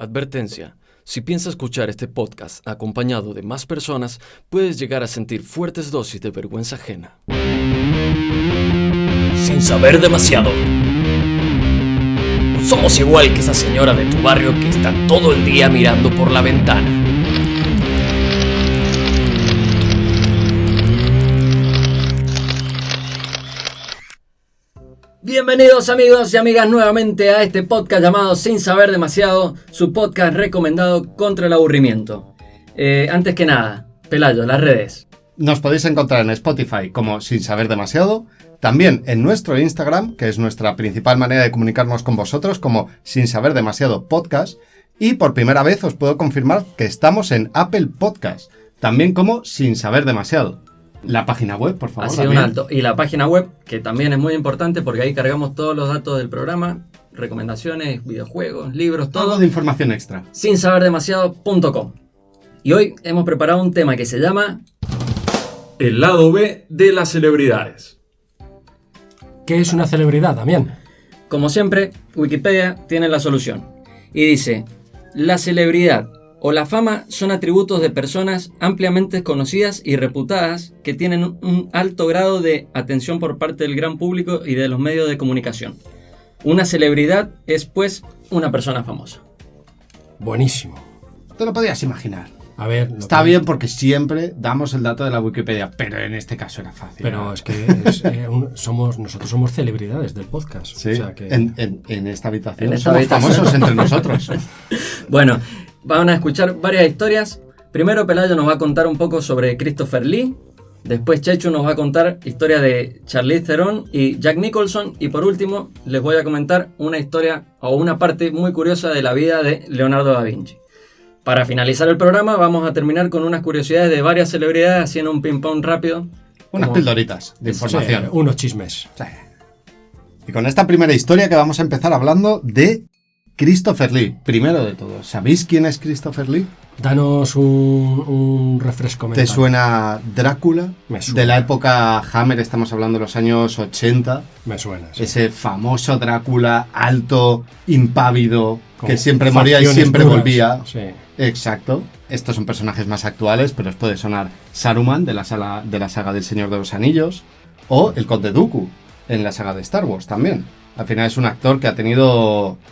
Advertencia. Si piensas escuchar este podcast acompañado de más personas, puedes llegar a sentir fuertes dosis de vergüenza ajena. Sin saber demasiado. Somos igual que esa señora de tu barrio que está todo el día mirando por la ventana. Bienvenidos amigos y amigas nuevamente a este podcast llamado Sin Saber Demasiado, su podcast recomendado contra el aburrimiento. Antes que nada, Pelayo, las redes. Nos podéis encontrar en Spotify como Sin Saber Demasiado, también en nuestro Instagram, que es nuestra principal manera de comunicarnos con vosotros, como Sin Saber Demasiado Podcast, y por primera vez os puedo confirmar que estamos en Apple Podcast, también como Sin Saber Demasiado. La página web, por favor. Ha sido un alto. Y la página web, que también es muy importante porque ahí cargamos todos los datos del programa, recomendaciones, videojuegos, libros, todo de información extra. sinsaberdemasiado.com. Y hoy hemos preparado un tema que se llama El lado B de las celebridades. ¿Qué es una celebridad, Damián? Como siempre, Wikipedia tiene la solución. Y dice, la celebridad o la fama son atributos de personas ampliamente conocidas y reputadas que tienen un alto grado de atención por parte del gran público y de los medios de comunicación. Una celebridad es, pues, una persona famosa. Buenísimo. Te lo podías imaginar. A ver, Está bien porque siempre damos el dato de la Wikipedia, pero en este caso era fácil. Pero es que nosotros somos celebridades del podcast. Sí, o sea que... en esta habitación En esta somos habitación. famosos entre nosotros. Bueno, van a escuchar varias historias. Primero Pelayo nos va a contar un poco sobre Christopher Lee. Después Chechu nos va a contar historia de Charlize Theron y Jack Nicholson. Y por último les voy a comentar una historia o una parte muy curiosa de la vida de Leonardo da Vinci. Para finalizar el programa vamos a terminar con unas curiosidades de varias celebridades haciendo un ping-pong rápido. Unas pildoritas de información. Sí, unos chismes. Sí. Y con esta primera historia que vamos a empezar hablando de Christopher Lee. Primero de todo, ¿sabéis quién es Christopher Lee? Danos un refresco mental. ¿Te suena Drácula? Me suena. De la época Hammer, estamos hablando de los años 80. Me suena, sí. Ese famoso Drácula alto, impávido, Con que siempre moría y facciones siempre duras. volvía. Sí. Exacto. Estos son personajes más actuales, pero os puede sonar Saruman de la saga del Señor de los Anillos o el Conde Dooku en la saga de Star Wars también. Al final es un actor que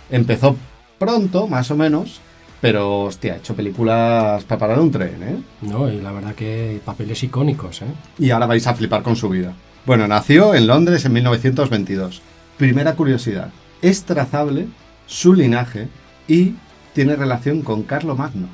empezó pronto, más o menos, pero hostia, ha hecho películas para parar un tren, ¿eh? No, y la verdad que papeles icónicos, ¿eh? Y ahora vais a flipar con su vida. Bueno, nació en Londres en 1922. Primera curiosidad, es trazable su linaje y tiene relación con Carlomagno.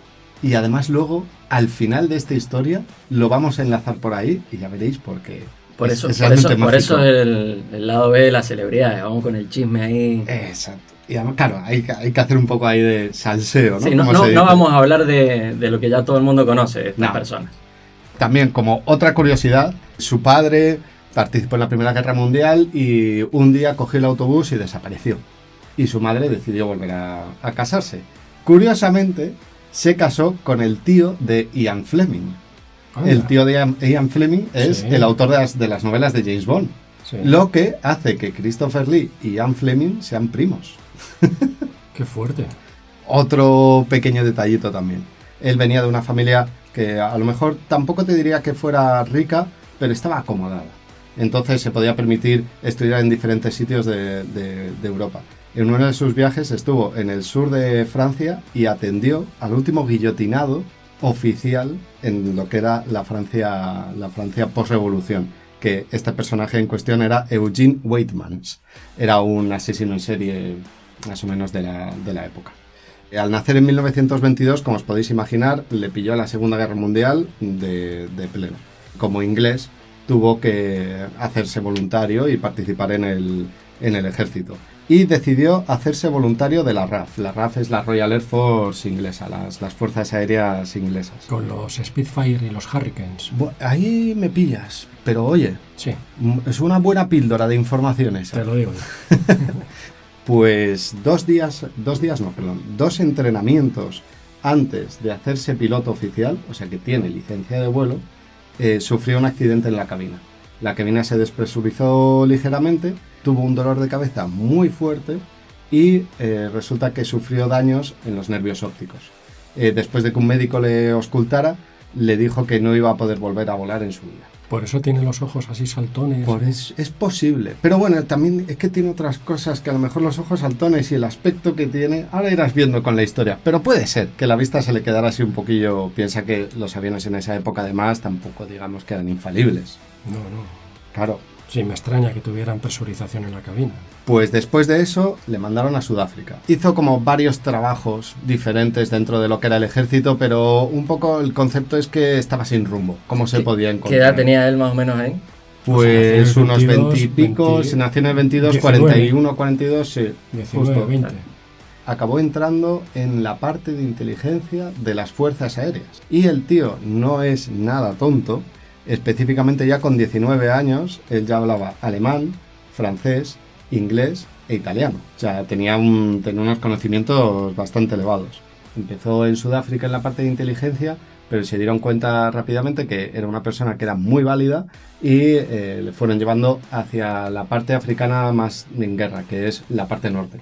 Y además luego, al final de esta historia, lo vamos a enlazar por ahí y ya veréis por qué. Por eso es el lado B de las celebridades. Vamos con el chisme ahí. Exacto. Y además, claro, hay que hacer un poco ahí de salseo, ¿no? Sí, no vamos a hablar de lo que ya todo el mundo conoce de estas personas. También, como otra curiosidad, su padre participó en la Primera Guerra Mundial y un día cogió el autobús y desapareció. Y su madre decidió volver a casarse. Curiosamente, se casó con el tío de Ian Fleming. Anda. El tío de Ian Fleming es Sí. el autor de las novelas de James Bond. Sí. Lo que hace que Christopher Lee y Ian Fleming sean primos. Qué fuerte. Otro pequeño detallito también. Él venía de una familia que a lo mejor tampoco te diría que fuera rica, pero estaba acomodada. Entonces se podía permitir estudiar en diferentes sitios de Europa. En uno de sus viajes estuvo en el sur de Francia y atendió al último guillotinado oficial en lo que era la Francia post-revolución, que este personaje en cuestión era Eugene Waitmans. Era un asesino en serie más o menos de la época. Al nacer en 1922, como os podéis imaginar, le pilló la Segunda Guerra Mundial de pleno. Como inglés, tuvo que hacerse voluntario y participar en el ejército. Y decidió hacerse voluntario de la RAF. La RAF es la Royal Air Force inglesa, las fuerzas aéreas inglesas. Con los Spitfire y los Hurricanes. Ahí me pillas, pero oye, Sí, es una buena píldora de información esa. te lo digo yo. Pues 2 entrenamientos antes de hacerse piloto oficial, o sea que tiene licencia de vuelo, sufrió un accidente en la cabina. La cabina se despresurizó ligeramente, tuvo un dolor de cabeza muy fuerte y resulta que sufrió daños en los nervios ópticos. Después de que un médico le auscultara, le dijo que no iba a poder volver a volar en su vida. Por eso tiene los ojos así saltones. Es posible, pero bueno, también es que tiene otras cosas que a lo mejor los ojos saltones y el aspecto que tiene, ahora irás viendo con la historia, pero puede ser que la vista se le quedara así un poquillo. Piensa que los aviones en esa época además tampoco digamos que eran infalibles. No. Claro. Sí, me extraña que tuvieran presurización en la cabina. Pues después de eso le mandaron a Sudáfrica. Hizo como varios trabajos diferentes dentro de lo que era el ejército, pero un poco el concepto es que estaba sin rumbo. ¿Cómo se podía encontrar? ¿Qué edad tenía él más o menos ahí? Pues unos 22, 20 y pico, 20, se nació en el 22, 19. 41, 42, sí. 19, justo. 20. Acabó entrando en la parte de inteligencia de las fuerzas aéreas. Y el tío no es nada tonto. Específicamente ya con 19 años, él ya hablaba alemán, francés, inglés e italiano. O sea, tenía unos conocimientos bastante elevados. Empezó en Sudáfrica en la parte de inteligencia, pero se dieron cuenta rápidamente que era una persona que era muy válida y le fueron llevando hacia la parte africana más en guerra, que es la parte norte.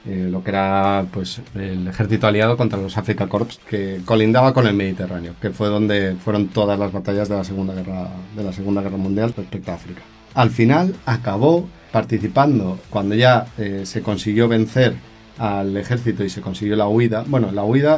Lo que era pues el ejército aliado contra los Afrika Korps, que colindaba con el Mediterráneo, que fue donde fueron todas las batallas de la Segunda Guerra Mundial respecto a África. Al final acabó participando cuando ya se consiguió vencer al ejército y se consiguió la huida,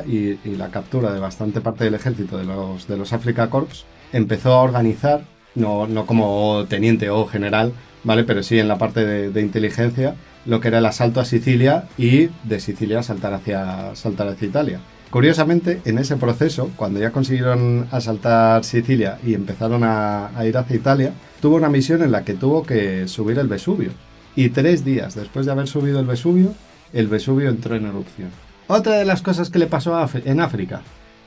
y la captura de bastante parte del ejército de los Afrika Korps. Empezó a organizar, no como teniente o general, ¿vale? Pero sí en la parte de inteligencia, lo que era el asalto a Sicilia y de Sicilia saltar hacia Italia. Curiosamente, en ese proceso, cuando ya consiguieron asaltar Sicilia y empezaron a ir hacia Italia, tuvo una misión en la que tuvo que subir el Vesubio. Y 3 días después de haber subido el Vesubio entró en erupción. Otra de las cosas que le pasó en África,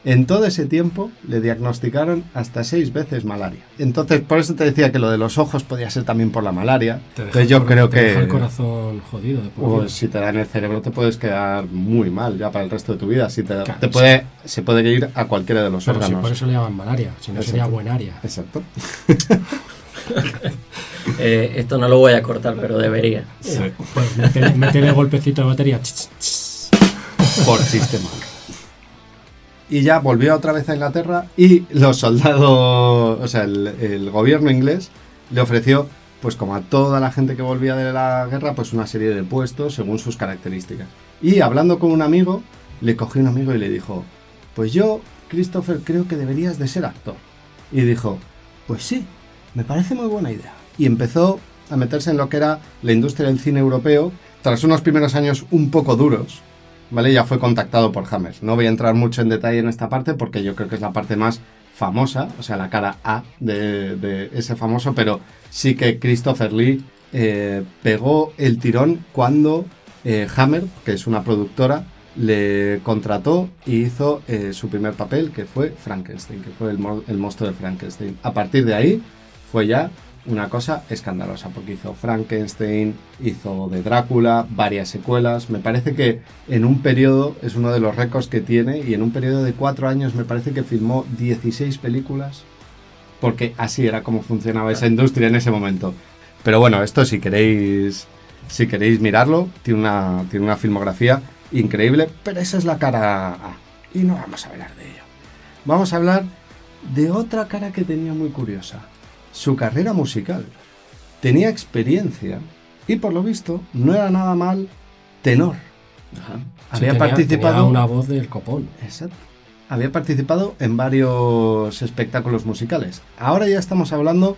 en todo ese tiempo le diagnosticaron hasta 6 veces malaria. Entonces, por eso te decía que lo de los ojos podía ser también por la malaria. Entonces yo creo que... Te deja el corazón jodido. Pues si te da en el cerebro te puedes quedar muy mal ya para el resto de tu vida. Se puede ir a cualquiera de los pero órganos. Si por eso le llaman malaria, si no sería buenaria. Exacto. Esto no lo voy a cortar, pero debería. Sí. Pues métele golpecito de batería. Por sistema. Y ya volvió otra vez a Inglaterra y los soldados, o sea, el gobierno inglés le ofreció, pues como a toda la gente que volvía de la guerra, pues una serie de puestos según sus características. Y hablando con un amigo, le cogió un amigo y le dijo, pues yo, Christopher, creo que deberías de ser actor. Y dijo, pues sí, me parece muy buena idea. Y empezó a meterse en lo que era la industria del cine europeo, tras unos primeros años un poco duros, ¿vale? Ya fue contactado por Hammer. No voy a entrar mucho en detalle en esta parte porque yo creo que es la parte más famosa, o sea, la cara A de ese famoso, pero sí que Christopher Lee pegó el tirón cuando Hammer, que es una productora, le contrató y hizo su primer papel, que fue Frankenstein, que fue el monstruo de Frankenstein. A partir de ahí fue ya una cosa escandalosa, porque hizo Frankenstein, hizo de Drácula, varias secuelas. Me parece que en un periodo, es uno de los récords que tiene, y en un periodo de 4 años me parece que filmó 16 películas, porque así era como funcionaba esa industria en ese momento. Pero bueno, esto si queréis mirarlo, tiene una filmografía increíble, pero esa es la cara A, y no vamos a hablar de ello. Vamos a hablar de otra cara que tenía muy curiosa. Su carrera musical. Tenía experiencia y por lo visto no era nada mal tenor. Ajá. Había participado tenía una voz del copón. Exacto. Había participado en varios espectáculos musicales. Ahora ya estamos hablando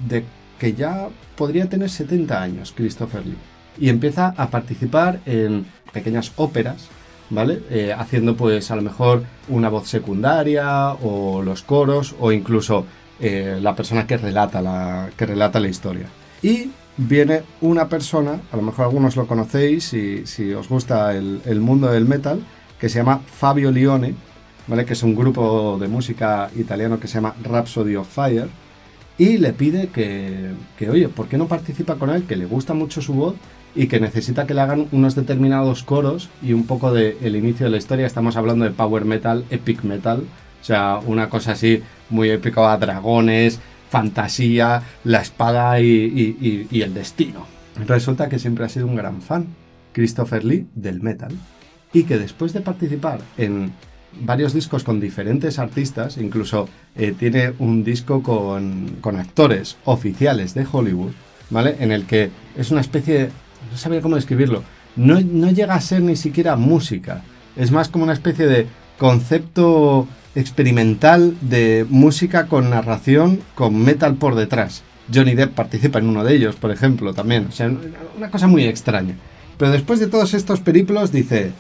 de que ya podría tener 70 años Christopher Lee y empieza a participar en pequeñas óperas, ¿vale? Haciendo pues a lo mejor una voz secundaria o los coros o incluso la persona que relata la historia. Y viene una persona, a lo mejor algunos lo conocéis si os gusta el mundo del metal, que se llama Fabio Lione, ¿vale? Que es un grupo de música italiano que se llama Rhapsody of Fire, y le pide que oye, ¿por qué no participa con él? Que le gusta mucho su voz y que necesita que le hagan unos determinados coros y un poco del inicio de la historia. Estamos hablando de power metal, epic metal, o sea, una cosa así muy épica, dragones, fantasía, la espada y el destino. Resulta que siempre ha sido un gran fan Christopher Lee del metal, y que después de participar en varios discos con diferentes artistas, incluso tiene un disco con actores oficiales de Hollywood, ¿vale? En el que es una especie de... no sabía cómo describirlo. No llega a ser ni siquiera música. Es más como una especie de concepto experimental de música con narración, con metal por detrás. Johnny Depp participa en uno de ellos, por ejemplo, también. O sea, una cosa muy extraña. Pero después de todos estos periplos dice,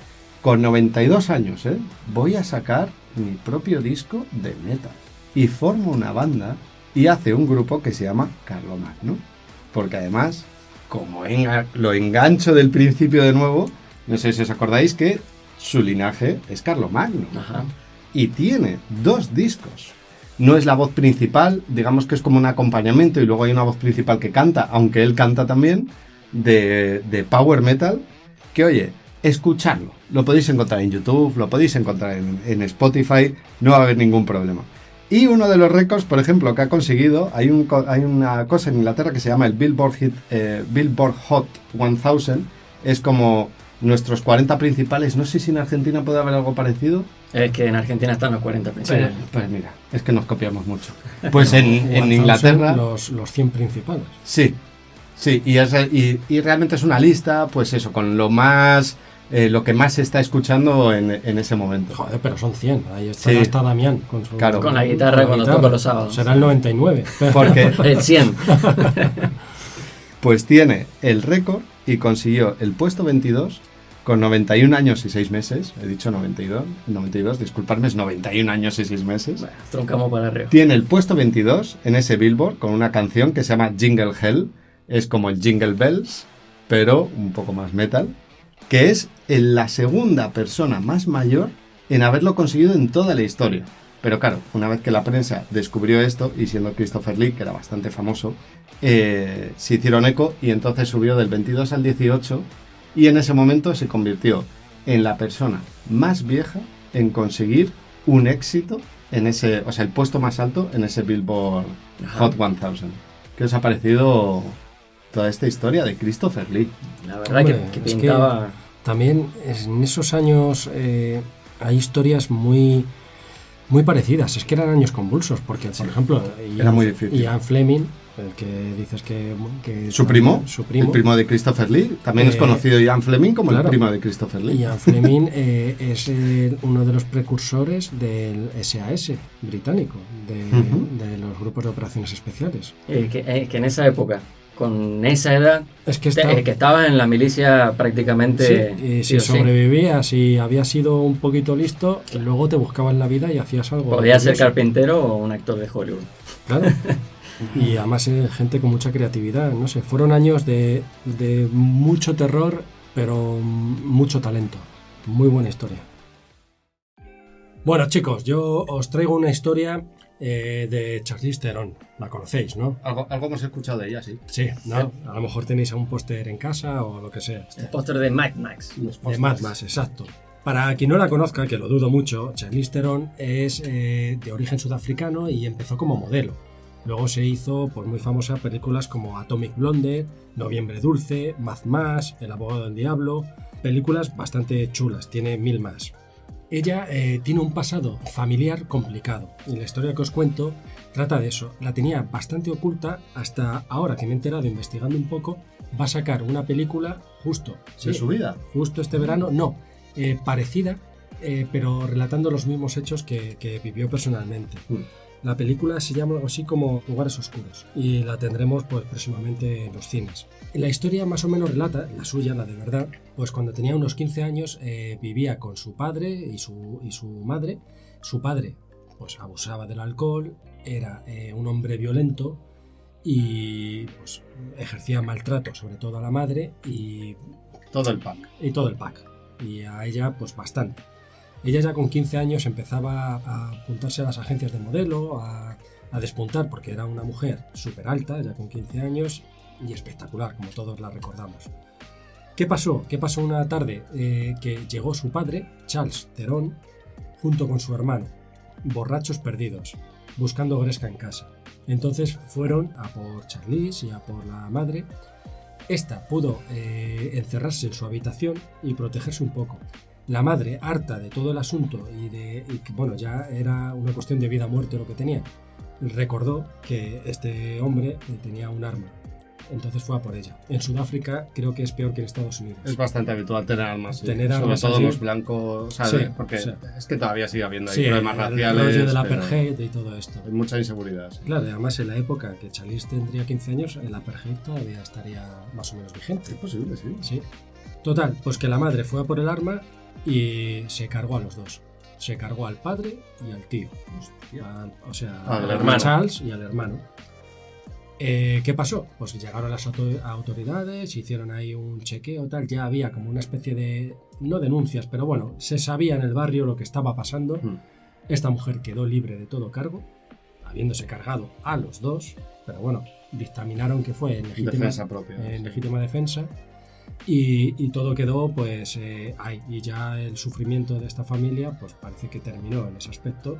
con 92 años, voy a sacar mi propio disco de metal. Y forma una banda y hace un grupo que se llama Carlomagno. Porque además, como lo engancho del principio de nuevo, no sé si os acordáis que su linaje es Carlomagno. Ajá. Y tiene 2 discos. No es la voz principal, digamos que es como un acompañamiento y luego hay una voz principal que canta, aunque él canta también, de power metal, que oye, escuchadlo. Lo podéis encontrar en YouTube, lo podéis encontrar en Spotify, no va a haber ningún problema. Y uno de los récords, por ejemplo, que ha conseguido, hay una cosa en Inglaterra que se llama el Billboard Hot 1000, es como nuestros 40 principales. No sé si en Argentina puede haber algo parecido. Es que en Argentina están los 40 principales. Pues mira, es que nos copiamos mucho. Pues en Inglaterra... Los 100 principales. Sí, y realmente es una lista, pues eso, con lo que más se está escuchando en ese momento. Joder, pero son 100. Ahí está Sí. hasta Damián Con la guitarra cuando toca los sábados. Será el 99. Porque El 100. pues tiene el récord y consiguió el puesto 22 con 91 años y 6 meses. He dicho 92, disculpadme, es 91 años y 6 meses. Bueno, troncamos para arriba. Tiene el puesto 22 en ese Billboard con una canción que se llama Jingle Hell. Es como el Jingle Bells, pero un poco más metal. Que es la segunda persona más mayor en haberlo conseguido en toda la historia. Pero claro, una vez que la prensa descubrió esto, y siendo Christopher Lee, que era bastante famoso, se hicieron eco y entonces subió del 22 al 18 y en ese momento se convirtió en la persona más vieja en conseguir un éxito en ese, o sea, el puesto más alto en ese Billboard Hot 1000. ¿Qué os ha parecido toda esta historia de Christopher Lee? La verdad Hombre, que es pintaba... También en esos años hay historias muy parecidas. Es que eran años convulsos, porque, por ejemplo, Era muy difícil. Ian Fleming, el que dices que Su primo, el el primo de Christopher Lee, también es conocido Ian Fleming como claro, el primo de Christopher Lee. Ian Fleming es uno de los precursores del SAS británico, de los grupos de operaciones especiales. que en esa época, con esa edad, Es que que estaba en la milicia prácticamente... sí, y sí o si sí. sobrevivías y habías sido un poquito listo, luego te buscabas la vida y hacías algo. Podía ser curioso. carpintero o un actor de Hollywood. Claro. Y además gente con mucha creatividad, no sé, fueron años de mucho terror, pero mucho talento. Muy buena historia. Bueno, chicos, yo os traigo una historia de Charlize Theron. La conocéis, ¿no? Algo hemos escuchado de ella, sí. Sí, ¿no? A lo mejor tenéis un póster en casa o lo que sea. El póster de Mad Max. De Mad Max, exacto. Para quien no la conozca, que lo dudo mucho, Charlize Theron es de origen sudafricano y empezó como modelo. Luego se hizo pues, muy famosa películas como Atomic Blonde, Noviembre Dulce, Mad Max, El abogado del diablo, películas bastante chulas, tiene 1000 más. Ella tiene un pasado familiar complicado y la historia que os cuento trata de eso. La tenía bastante oculta hasta ahora que me he enterado investigando un poco, va a sacar una película justo. ¿De su vida? Justo este verano, no, parecida, pero relatando los mismos hechos que vivió personalmente. La película se llama algo así como Lugares Oscuros y la tendremos pues próximamente en los cines. La historia más o menos relata, la suya, la de verdad, pues cuando tenía unos 15 años vivía con su padre y su madre. Su padre pues abusaba del alcohol, era un hombre violento y pues ejercía maltrato sobre todo a la madre y Todo el pack. todo el pack. Y a ella pues bastante. Ella ya con 15 años empezaba a apuntarse a las agencias de modelo, a despuntar, porque era una mujer súper alta, ya con 15 años, y espectacular, como todos la recordamos. ¿Qué pasó? ¿Qué pasó una tarde? Que llegó su padre, Charles Theron, junto con su hermano, borrachos perdidos, buscando gresca en casa. Entonces fueron a por Charlize y a por la madre, Esta pudo encerrarse en su habitación y protegerse un poco. La madre, harta de todo el asunto y que, bueno, ya era una cuestión de vida o muerte lo que tenía, recordó que este hombre tenía un arma. Entonces fue a por ella. En Sudáfrica creo que es peor que en Estados Unidos. Es bastante habitual tener armas. Sí. Tener sobre armas todo así. los blancos, ¿sabes? Sí, porque sí. es que todavía sigue habiendo ahí Sí, problemas el raciales. rollo del pero apartheid y todo esto. hay mucha inseguridad. Sí. Claro, y además en la época que Charlize tendría 15 años, el apartheid todavía estaría más o menos vigente. Es posible, sí. Sí. Total, pues que la madre fue a por el arma y se cargó a los dos. Se cargó al padre y al tío. O sea, Al a hermano. Charles y al hermano. ¿Qué pasó? Pues llegaron las autoridades, hicieron ahí un chequeo, tal. Ya había como una especie de, no denuncias, pero bueno, se sabía en el barrio lo que estaba pasando. Esta mujer quedó libre de todo cargo, habiéndose cargado a los dos, pero bueno, dictaminaron que fue en Defensa propia. legítima defensa. Y todo quedó pues ahí. Y ya el sufrimiento de esta familia pues parece que terminó en ese aspecto.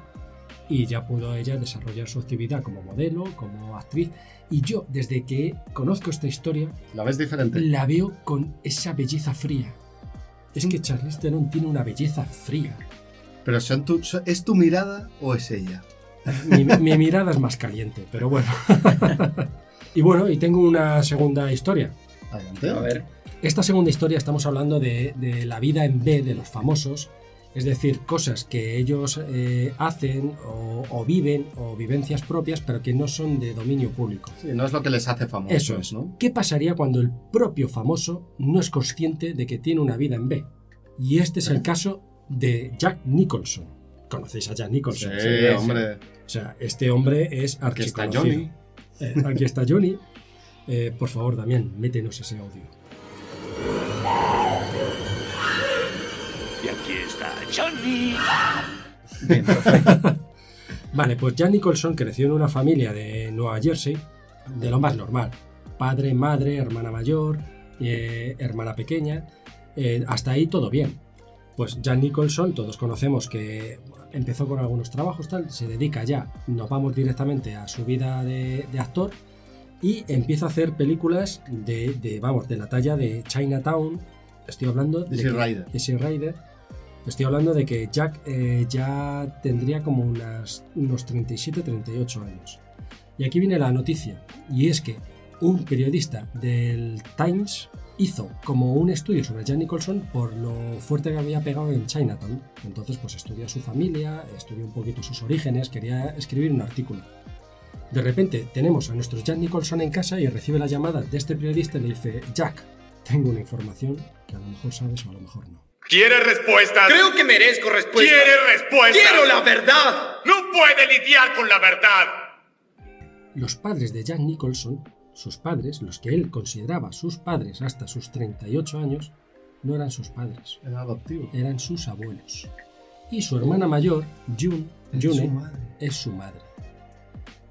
Y ya pudo ella desarrollar su actividad como modelo, como actriz. Y yo, desde que conozco esta historia, ¿La ves diferente? la veo con esa belleza fría. Es que Charlize Theron tiene una belleza fría. ¿Pero es tu mirada o es ella? Mi mirada es más caliente, pero bueno. Y bueno, y tengo una segunda historia. Adelante. A ver. Esta segunda historia estamos hablando de la vida en B de los famosos, es decir, cosas que ellos hacen o viven o vivencias propias, pero que no son de dominio público. Sí, no es lo que les hace famosos. Eso es, ¿no? ¿Qué pasaría cuando el propio famoso no es consciente de que tiene una vida en B? Y este es el caso de Jack Nicholson. ¿Conocéis a Jack Nicholson? Sí, hombre. O sea, este hombre es Aquí está archiconocido. Johnny. Aquí está Johnny. Por favor, Damián, métenos ese audio. Y aquí está Johnny. Bien, perfecto. Vale, pues Jack Nicholson creció en una familia de Nueva Jersey, de lo más normal. Padre, madre, hermana mayor, hermana pequeña. Hasta ahí todo bien. Pues Jack Nicholson, todos conocemos que empezó con algunos trabajos, tal, se dedica ya, nos vamos directamente a su vida de actor y empieza a hacer películas de la talla de Chinatown. Estoy hablando de Easy Rider. Estoy hablando de que Jack ya tendría como unos 37, 38 años. Y aquí viene la noticia, y es que un periodista del Times hizo como un estudio sobre Jack Nicholson por lo fuerte que había pegado en Chinatown. Entonces pues estudió a su familia, estudió un poquito sus orígenes, quería escribir un artículo. De repente tenemos a nuestro Jack Nicholson en casa y recibe la llamada de este periodista y le dice: Jack, tengo una información que a lo mejor sabes o a lo mejor no. ¿Quieres respuestas? Creo que merezco respuesta. ¿Quieres respuestas? ¡Quiero la verdad! ¡No puede lidiar con la verdad! Los padres de Jack Nicholson, sus padres, los que él consideraba sus padres hasta sus 38 años, no eran sus padres, Era adoptivo. eran sus abuelos. Y su hermana mayor, June, es su madre.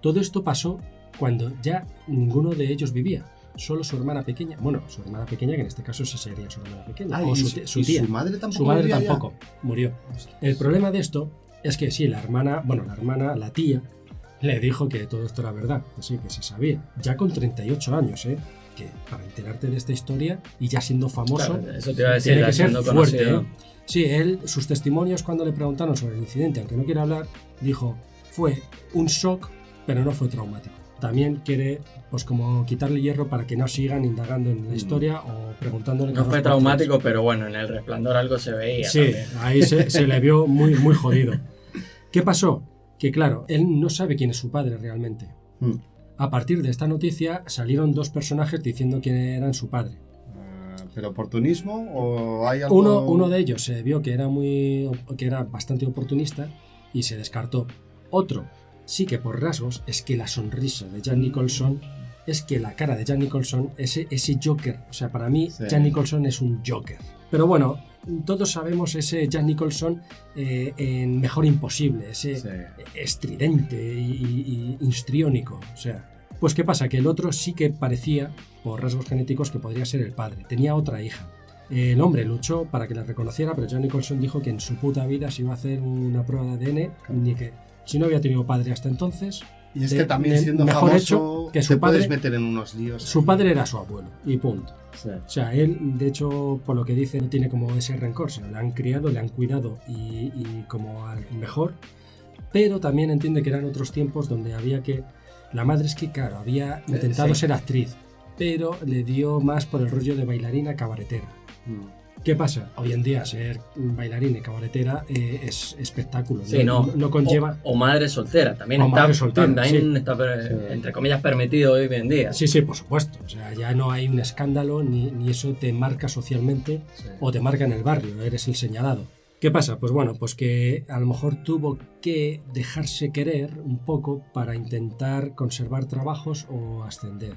Todo esto pasó cuando ya ninguno de ellos vivía, solo su hermana pequeña. Bueno, su hermana pequeña, que en este caso sí sería su hermana pequeña. O su tía. ¿Su madre tampoco? Su madre vivía ya? tampoco, murió. El problema de esto es que sí, la tía, le dijo que todo esto era verdad, que sí, que se sabía. Ya con 38 años, que para enterarte de esta historia y ya siendo famoso, Claro, eso te iba a decir, tiene ya que ser siendo fuerte, conocido. Sí, sus testimonios cuando le preguntaron sobre el incidente, aunque no quiere hablar, dijo, fue un shock, pero no fue traumático. También quiere, pues como quitarle hierro para que no sigan indagando en la historia o preguntándole... No fue traumático, pero bueno, en El Resplandor algo se veía. Sí, también. ahí se le vio muy, muy jodido. ¿Qué pasó? Que claro, él no sabe quién es su padre realmente. A partir de esta noticia salieron dos personajes diciendo quién eran su padre. ¿Pero oportunismo o hay algo...? Uno de ellos se vio que era bastante oportunista y se descartó. Otro, sí que por rasgos, es que la sonrisa de Jack Nicholson, es que la cara de Jack Nicholson, ese Joker, o sea, para mí Sí. Jack Nicholson es un Joker. Pero bueno, todos sabemos ese Jack Nicholson en Mejor Imposible, ese Sí. estridente y histriónico, o sea... Pues ¿qué pasa? Que el otro sí que parecía, por rasgos genéticos, que podría ser el padre. Tenía otra hija. El hombre luchó para que la reconociera, pero Jack Nicholson dijo que en su puta vida se iba a hacer una prueba de ADN, ni que si no había tenido padre hasta entonces, Y es que también siendo mejor famoso hecho que su te puedes padre. meter en unos líos. Su padre era su abuelo, y punto. Sí. O sea, él, de hecho, por lo que dice, no tiene como ese rencor, sino le han criado, le han cuidado y como al mejor, pero también entiende que eran otros tiempos donde había que... La madre es que, claro, había intentado sí. ser actriz, pero le dio más por el rollo de bailarina cabaretera. ¿Qué pasa? Hoy en día ser bailarina y cabaretera es espectáculo. Sí, no. No conlleva... O madre soltera. También O está, madre soltera, también sí. está, entre comillas, permitido hoy en día. Sí, sí, por supuesto. O sea, ya no hay un escándalo ni eso te marca socialmente o te marca en el barrio, eres el señalado. ¿Qué pasa? Pues bueno, pues que a lo mejor tuvo que dejarse querer un poco para intentar conservar trabajos o ascender.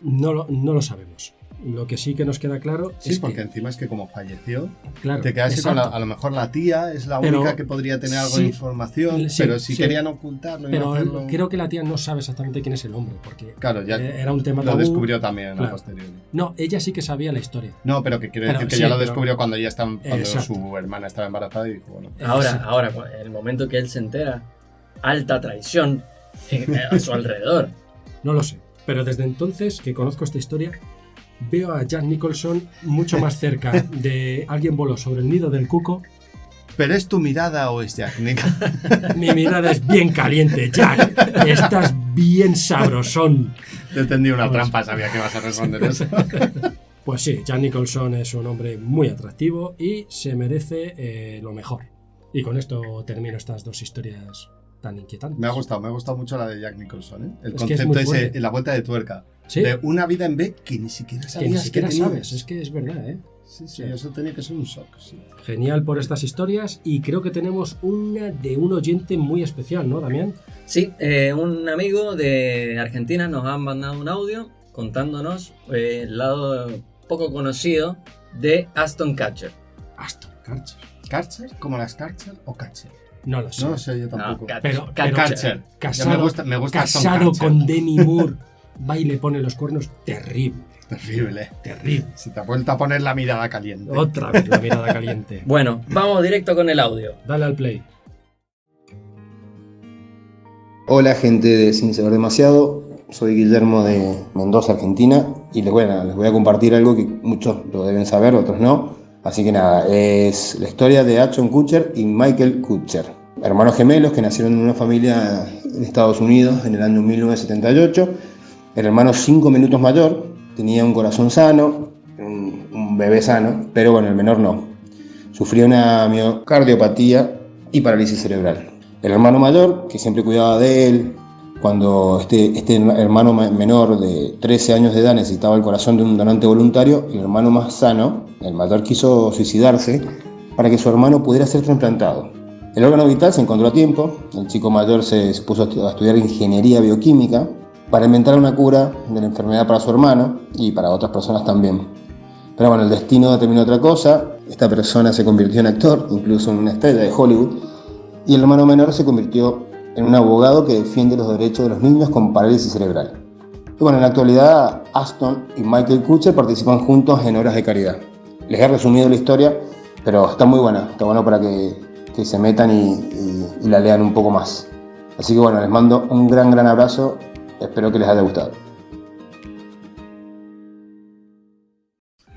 No lo sabemos. Lo que sí que nos queda claro Sí, es porque que... encima es que como falleció, Claro, te quedas con exacto. a lo mejor la tía es la Pero única que podría tener algo sí, de información, sí, pero si sí. querían ocultarlo y no Pero hacerlo... creo que la tía no sabe exactamente quién es el hombre, porque Claro, ya era un tema lo tabú. descubrió también a Claro. posteriori. No, ella sí que sabía la historia. No, pero que quiere Pero decir que sí, ya lo pero- descubrió cuando Exacto. su hermana estaba embarazada y dijo, bueno, Ahora, el momento que él se entera, alta traición a su alrededor. No lo sé. Pero desde entonces que conozco esta historia, veo a Jack Nicholson mucho más cerca de alguien voló sobre el nido del cuco. ¿pero es tu mirada o es Jack Nicholson? Mi mirada es bien caliente, Jack. Estás bien sabrosón. Te tendí una Pues- trampa, sabía que ibas a responder eso. Pues sí, Jack Nicholson es un hombre muy atractivo y se merece lo mejor. Y con esto termino estas dos historias tan inquietantes. Me ha gustado mucho la de Jack Nicholson, ¿eh? El Es que es concepto muy ese, fuerte. la vuelta de tuerca. Sí, De una vida en B que ni siquiera que sabías ni siquiera tenías. sabes. Es que es verdad, ¿eh? Sí, sí, eso tenía que ser un shock, sí. Genial por estas historias y creo que tenemos una de un oyente muy especial, ¿no, Damián? Sí, un amigo de Argentina nos ha mandado un audio contándonos el lado poco conocido de Aston Kutcher. Aston Kutcher. ¿Karcher? ¿Como las Karcher o Catcher? No lo sé. No lo sé yo tampoco. No, Pero Karcher. casado, Me gusta Aston casado Kutcher. con Demi Moore, va y le pone los cuernos. Terrible, Terrible. terrible. Si te ha vuelto a poner la mirada caliente. Otra vez la mirada caliente. Bueno, vamos directo con el audio. Dale al play. Hola gente de Sin Saber Demasiado, soy Guillermo de Mendoza, Argentina y les voy a compartir algo que muchos lo deben saber, otros no. Así que nada, es la historia de Ashton Kutcher y Michael Kutcher, hermanos gemelos que nacieron en una familia en Estados Unidos en el año 1978. El hermano 5 minutos mayor tenía un corazón sano, un bebé sano, pero bueno, el menor no. Sufría una miocardiopatía y parálisis cerebral. El hermano mayor, que siempre cuidaba de él, cuando este hermano menor de 13 años de edad necesitaba el corazón de un donante voluntario, el hermano más sano, el mayor, quiso suicidarse para que su hermano pudiera ser trasplantado. El órgano vital se encontró a tiempo, el chico mayor se puso a estudiar ingeniería bioquímica para inventar una cura de la enfermedad para su hermano y para otras personas también. Pero bueno, el destino determinó otra cosa, esta persona se convirtió en actor, incluso en una estrella de Hollywood, y el hermano menor se convirtió en un abogado que defiende los derechos de los niños con parálisis cerebral. Y bueno, en la actualidad Aston y Michael Kutcher participan juntos en obras de caridad. Les he resumido la historia, pero está muy buena, está bueno para que se metan y la lean un poco más. Así que bueno, les mando un gran abrazo, espero que les haya gustado.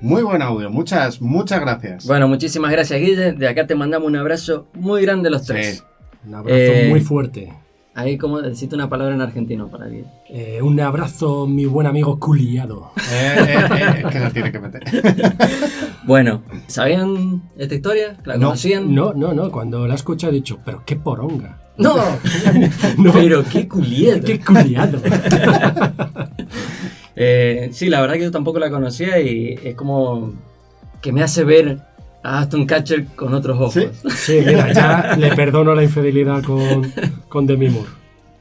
Muy buen audio, muchas gracias. Bueno, muchísimas gracias, Guille. De acá te mandamos un abrazo muy grande los tres. Sí. Un abrazo muy fuerte. Ahí como necesito una palabra en argentino para Guille. Un abrazo, mi buen amigo culiado. Que la tiene que meter. Bueno, ¿sabían esta historia? ¿La No. conocían? No, cuando la he escuchado he dicho, pero qué poronga. No, No, pero qué culiado. qué culiado. Sí, la verdad que yo tampoco la conocía y es como que me hace ver a Aston Kutcher con otros ojos. ¿Sí? Sí, mira, ya le perdono la infidelidad con Demi Moore.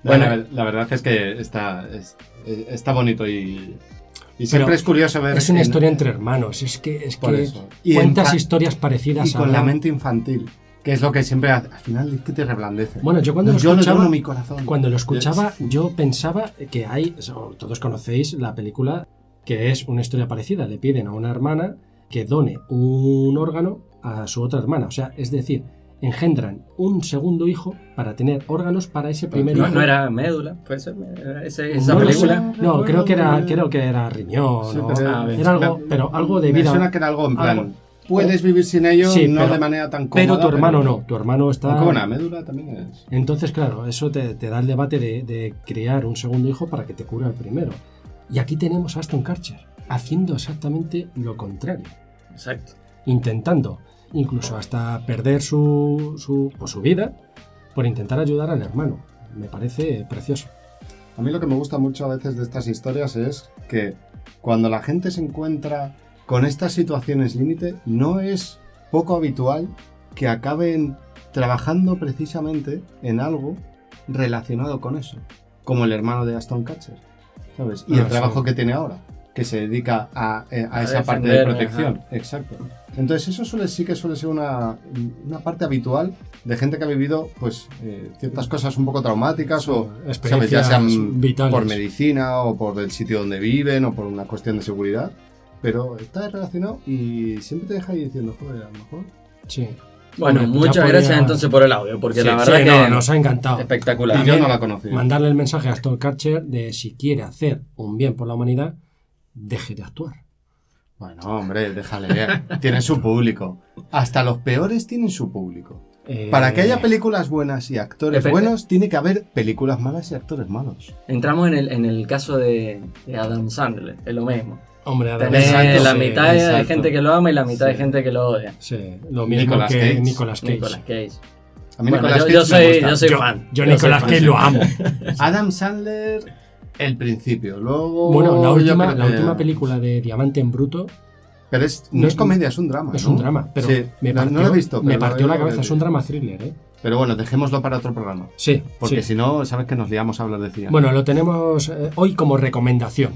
Bueno, la verdad es que está bonito y siempre Pero es curioso ver... Es una historia entre hermanos, es que Por eso. Y cuántas en- historias parecidas Y con la habrá. mente infantil, que es lo que siempre al final es que te reblandece. Bueno, yo cuando lo yo escuchaba, llevo en mi corazón. cuando lo escuchaba, yo pensaba que hay, todos conocéis la película, que es una historia parecida. Le piden a una hermana que done un órgano a su otra hermana. O sea, es decir, engendran un segundo hijo para tener órganos para ese primer hijo. No era médula, puede ser esa No lo película. sé. No, creo que era riñón. Sí, ¿no? pero- Era algo, pero algo de Me vida. suena que era algo en plan, algo- puedes vivir sin ello, Sí, no pero- de manera tan cómoda. Pero tu hermano no, tu hermano está... Aunque bueno, la médula también es... Entonces, claro, eso te da el debate de crear un segundo hijo para que te cure al primero. Y aquí tenemos a Ashton Kutcher haciendo exactamente lo contrario. Exacto. Intentando incluso hasta perder su vida por intentar ayudar al hermano. Me parece precioso. A mí lo que me gusta mucho a veces de estas historias es que cuando la gente se encuentra con estas situaciones límite, no es poco habitual que acaben trabajando precisamente en algo relacionado con eso, como el hermano de Ashton Kutcher, ¿sabes? Y el trabajo que tiene ahora, que se dedica a esa parte de defender, protección. Exacto. Entonces eso sí que suele ser una parte habitual de gente que ha vivido pues ciertas cosas un poco traumáticas o ¿sabes? Ya Experiencias sean vitales. por medicina o por el sitio donde viven o por una cuestión de seguridad, pero está relacionado y siempre te deja ahí diciendo, joder, a lo mejor... Sí. Bueno, Ya muchas podría- gracias entonces por el audio, porque Sí, la verdad Sí, que no, nos ha encantado. espectacular. Y yo no la conocía. Mandarle el mensaje a Ashton Kutcher de si quiere hacer un bien por la humanidad, deje de actuar. Bueno, hombre, déjale ver. Tiene su público. Hasta los peores tienen su público. Para que haya películas buenas y actores Depende. buenos, tiene que haber películas malas y actores malos. Entramos en el caso de Adam Sandler, es lo mismo. Hombre, Adam Tenés Exacto, la sí, mitad de exacto. gente que lo ama y la mitad de Sí. gente que lo odia. Sí, lo mismo Nicolas que Cage. Nicolas Cage. Nicolas Cage. A mí Bueno, Nicolas yo Cage me soy gusta. fan. Yo soy Nicolas fan. Cage lo amo. Adam Sandler, el principio. Luego. Bueno, la yo última, creo la que- última película de Diamante en Bruto Pero no es comedia, es un drama. es ¿no? un drama, pero Sí, me no partió, lo he visto. me pero partió lo la he cabeza. Es un leído. drama thriller, ¿eh? Pero bueno, dejémoslo para otro programa. Sí, Porque sí. si no, sabes que nos liamos a hablar de cine. Bueno, lo tenemos hoy como recomendación.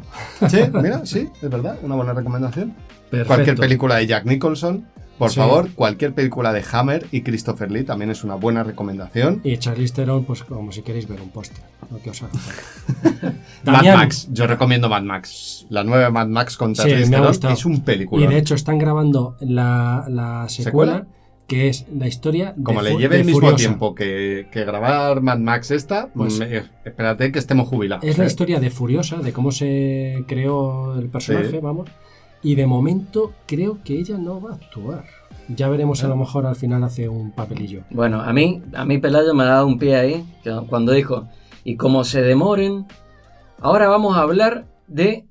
Sí, mira, sí, es verdad, una buena recomendación. Perfecto. Cualquier película de Jack Nicholson, por Sí. favor, cualquier película de Hammer y Christopher Lee también es una buena recomendación. Y Charlize Theron, pues como si queréis ver un póster. Lo que os haga falta. Mad Damián, Max, yo recomiendo Mad Max. La nueva Mad Max con Sí, Charlize me ha Theron gustado. es un película. Y de hecho están grabando la secuela, que es la historia de Como le Fu- lleve de el mismo Furiosa. tiempo que grabar Mad Max esta, Pues- espérate que estemos jubilados. Es la ¿eh? historia de Furiosa, de cómo se creó el personaje, Sí. vamos. Y de momento creo que ella no va a actuar. Ya veremos, a lo mejor al final hace un papelillo. Bueno, a mí Pelayo me ha dado un pie ahí, cuando dijo, y como se demoren, ahora vamos a hablar de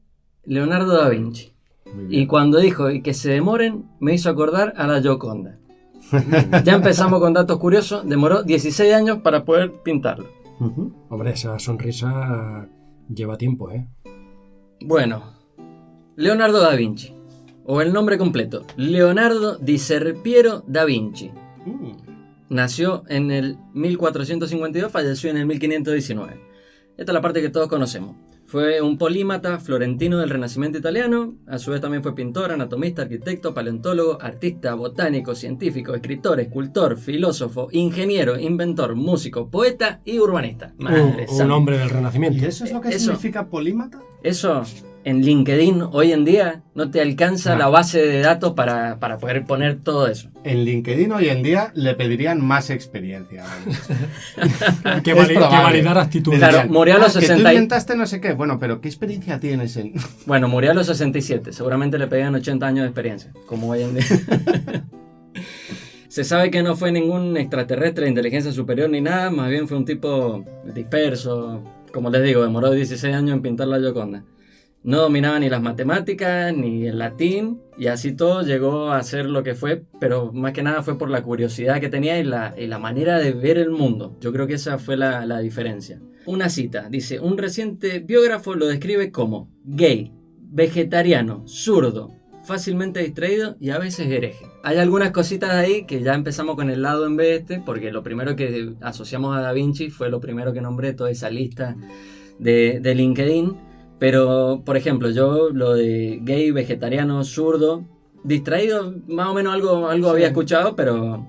Leonardo da Vinci. Muy bien. Y cuando dijo, y que se demoren, me hizo acordar a la Gioconda. Ya empezamos con datos curiosos, demoró 16 años para poder pintarlo. Ujú. Hombre, esa sonrisa lleva tiempo, ¿eh? Bueno, Leonardo da Vinci, o el nombre completo, Leonardo di Serpiero da Vinci. Nació en el 1452, falleció en el 1519. Esta es la parte que todos conocemos. Fue un polímata florentino del Renacimiento italiano, a su vez también fue pintor, anatomista, arquitecto, paleontólogo, artista, botánico, científico, escritor, escultor, filósofo, ingeniero, inventor, músico, poeta y urbanista. Madre Un santa. hombre del Renacimiento. ¿Y eso es lo que Eso. significa polímata? Eso en LinkedIn hoy en día no te alcanza No. la base de datos para poder poner todo eso. En LinkedIn hoy en día le pedirían más experiencia. Que, Es que probable. validar actitudes. Claro, Dirían, murió a los que 60 tú y- inventaste no sé qué. Bueno, pero ¿qué experiencia tienes en...? Bueno, murió a los 67, seguramente le pedían 80 años de experiencia, como hoy en día. Se sabe que no fue ningún extraterrestre de inteligencia superior ni nada, más bien fue un tipo disperso. Como les digo, demoró 16 años en pintar la Gioconda. No dominaba ni las matemáticas, ni el latín, y así todo llegó a ser lo que fue, pero más que nada fue por la curiosidad que tenía y la manera de ver el mundo. Yo creo que esa fue la diferencia. Una cita, dice, un reciente biógrafo lo describe como gay, vegetariano, zurdo, fácilmente distraído y a veces hereje. Hay algunas cositas ahí que ya empezamos con el lado en B porque lo primero que asociamos a Da Vinci fue lo primero que nombré, toda esa lista de LinkedIn. Pero, por ejemplo, yo lo de gay, vegetariano, zurdo, distraído, más o menos algo había escuchado, pero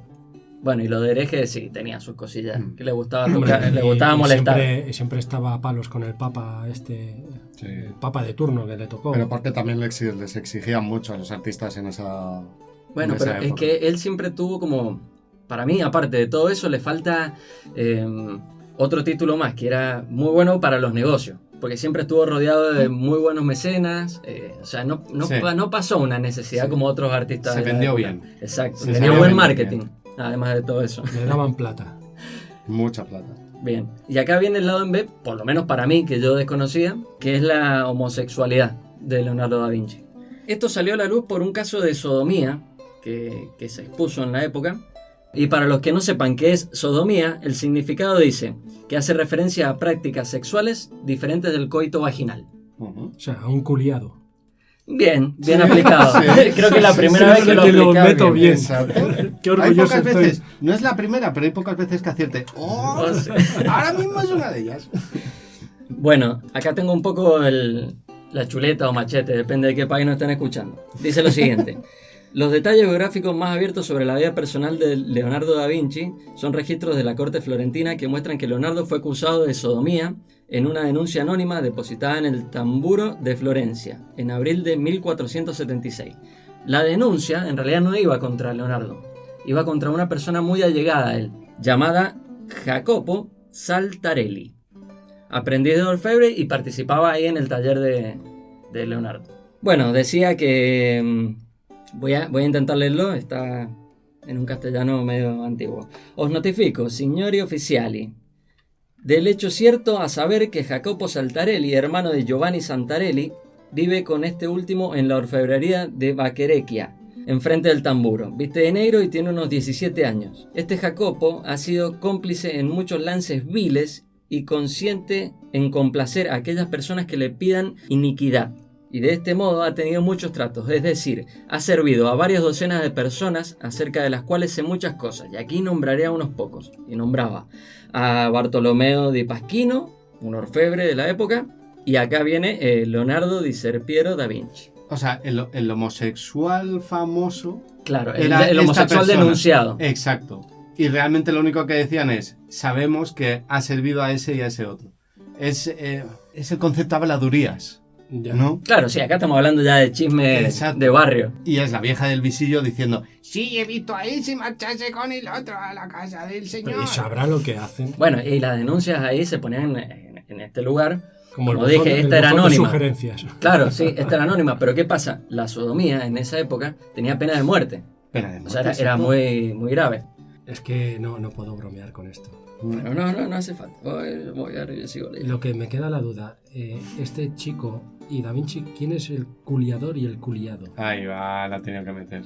bueno, y lo de hereje sí, tenía sus cosillas que le gustaba tocar, le gustaba molestar. Siempre estaba a palos con el papa el papa de turno que le tocó. Pero porque también les exigían mucho a los artistas en esa... Bueno, en pero esa es época. que él siempre tuvo como para mí, aparte de todo eso, le falta otro título más, que era muy bueno para los negocios. Porque siempre estuvo rodeado de muy buenos mecenas. O sea, no pasó una necesidad Sí. como otros artistas. Se de la vendió época. bien. Exacto. Sí, Tenía sabía buen vender marketing, bien. además de todo eso. Le daban plata. Mucha plata. Bien. Y acá viene el lado en B, por lo menos para mí, que yo desconocía, que es la homosexualidad de Leonardo da Vinci. Esto salió a la luz por un caso de sodomía que se expuso en la época. Y para los que no sepan qué es sodomía, el significado dice que hace referencia a prácticas sexuales diferentes del coito vaginal. Ujú. O sea, a un culiado. Bien aplicado. Sí. Creo que es la primera vez que lo que lo aplicas meto bien. Exacto. Qué Hay orgulloso pocas estoy. veces, no es la primera, pero hay pocas veces que acierte. ¡Oh! Oh, sí. Ahora mismo es una de ellas. Bueno, acá tengo un poco la chuleta o machete, depende de qué país nos estén escuchando. Dice lo siguiente. Los detalles biográficos más abiertos sobre la vida personal de Leonardo da Vinci son registros de la corte florentina que muestran que Leonardo fue acusado de sodomía en una denuncia anónima depositada en el Tamburo de Florencia en abril de 1476. La denuncia en realidad no iba contra Leonardo, iba contra una persona muy allegada a él, llamada Jacopo Saltarelli, aprendiz de orfebre y participaba ahí en el taller de Leonardo. Bueno, decía que... Voy a intentar leerlo, está en un castellano medio antiguo. Os notifico, signori ufficiali, del hecho cierto a saber que Jacopo Saltarelli, hermano de Giovanni Santarelli, vive con este último en la orfebrería de Vaquerecchia, enfrente del Tamburo. Viste de negro y tiene unos 17 años. Este Jacopo ha sido cómplice en muchos lances viles y consciente en complacer a aquellas personas que le pidan iniquidad. Y de este modo ha tenido muchos tratos, es decir, ha servido a varias docenas de personas acerca de las cuales sé muchas cosas, y aquí nombraré a unos pocos. Y nombraba a Bartolomeo di Pasquino, un orfebre de la época, y acá viene Leonardo di Serpiero da Vinci. O sea, el homosexual famoso Claro, era el esta homosexual persona. denunciado. Exacto. Y realmente lo único que decían es, sabemos que ha servido a ese y a ese otro. Es el concepto habladurías, Ya. ¿no? Claro, sí, acá estamos hablando ya de chisme Exacto. de barrio. Y es la vieja del visillo diciendo, sí, he visto a él se marcharse con el otro a la casa del señor. Y sabrá lo que hacen. Bueno, y las denuncias ahí se ponían en este lugar. Como Como el buzón- dije, el esta era buzón de anónima. sugerencias. Claro, sí, esta era anónima, pero ¿qué pasa? La sodomía en esa época tenía pena de muerte. Pena de O sea, muerte, era exacto. muy, muy grave. Es que no puedo bromear con esto. Bueno, no hace falta. Yo sigo leyendo. Lo que me queda la duda, este chico y Da Vinci, ¿quién es el culiador y el culiado? Ahí va, la he tenido que meter.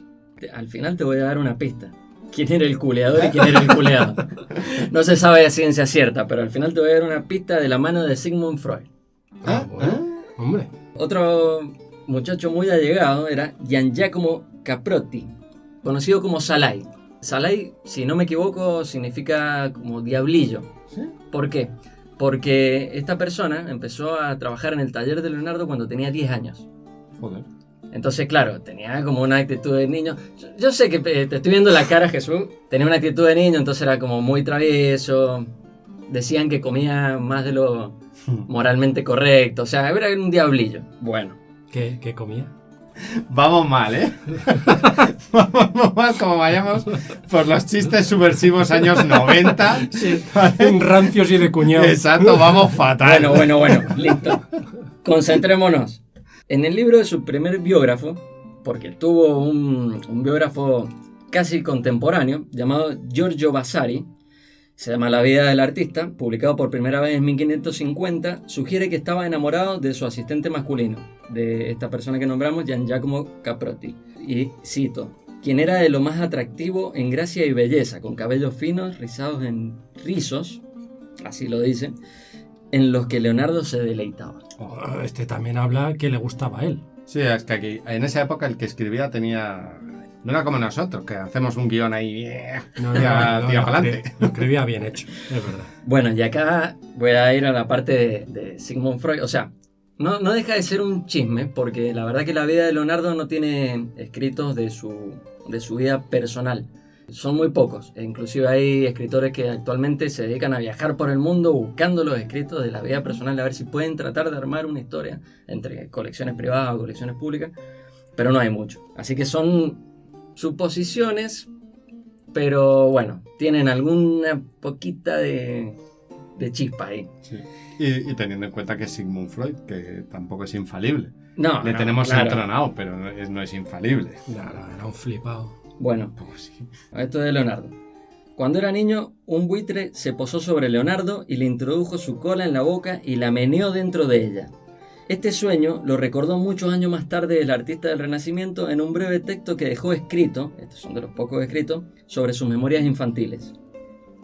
Al final te voy a dar una pista. ¿Quién era el culeador y quién era el culeado? No se sabe de ciencia cierta, pero al final te voy a dar una pista de la mano de Sigmund Freud. Bueno, hombre. Otro muchacho muy allegado era Gian Giacomo Caprotti, conocido como Salai. Salai, si no me equivoco, significa como diablillo. ¿Sí? ¿Por qué? Porque esta persona empezó a trabajar en el taller de Leonardo cuando tenía 10 años. Joder. Entonces, claro, tenía como una actitud de niño. Yo sé que te estoy viendo la cara, Jesús. Tenía una actitud de niño, entonces era como muy travieso. Decían que comía más de lo moralmente correcto. O sea, era un diablillo. Bueno. ¿Qué comía? Vamos mal, ¿eh? Vamos mal como vayamos por los chistes subversivos años 90. Rancios y de cuñado. Exacto, vamos fatal. Bueno, listo. Concentrémonos. En el libro de su primer biógrafo, porque tuvo un biógrafo casi contemporáneo, llamado Giorgio Vasari, se llama La vida del artista, publicado por primera vez en 1550, sugiere que estaba enamorado de su asistente masculino, de esta persona que nombramos, Gian Giacomo Caprotti. Y cito, quien era de lo más atractivo en gracia y belleza, con cabellos finos, rizados en rizos, así lo dice, en los que Leonardo se deleitaba. Este también habla que le gustaba a él. Sí, es que aquí, en esa época el que escribía tenía... No era como nosotros, que hacemos un guión ahí... tira para adelante. Lo escribía bien hecho, es verdad. Bueno, y acá voy a ir a la parte de Sigmund Freud. O sea, no deja de ser un chisme, porque la verdad que la vida de Leonardo no tiene escritos de su vida personal. Son muy pocos. E inclusive hay escritores que actualmente se dedican a viajar por el mundo buscando los escritos de la vida personal, a ver si pueden tratar de armar una historia entre colecciones privadas o colecciones públicas, pero no hay mucho. Así que son suposiciones pero bueno, tienen alguna poquita de chispa ahí. Sí. Y teniendo en cuenta que es Sigmund Freud, que tampoco es infalible. No, Le no, tenemos claro. entronado, pero no es infalible. Claro, era un flipado. Bueno, Pues sí. esto de Leonardo. Cuando era niño, un buitre se posó sobre Leonardo y le introdujo su cola en la boca y la meneó dentro de ella. Este sueño lo recordó muchos años más tarde el artista del Renacimiento en un breve texto que dejó escrito, estos son de los pocos escritos, sobre sus memorias infantiles.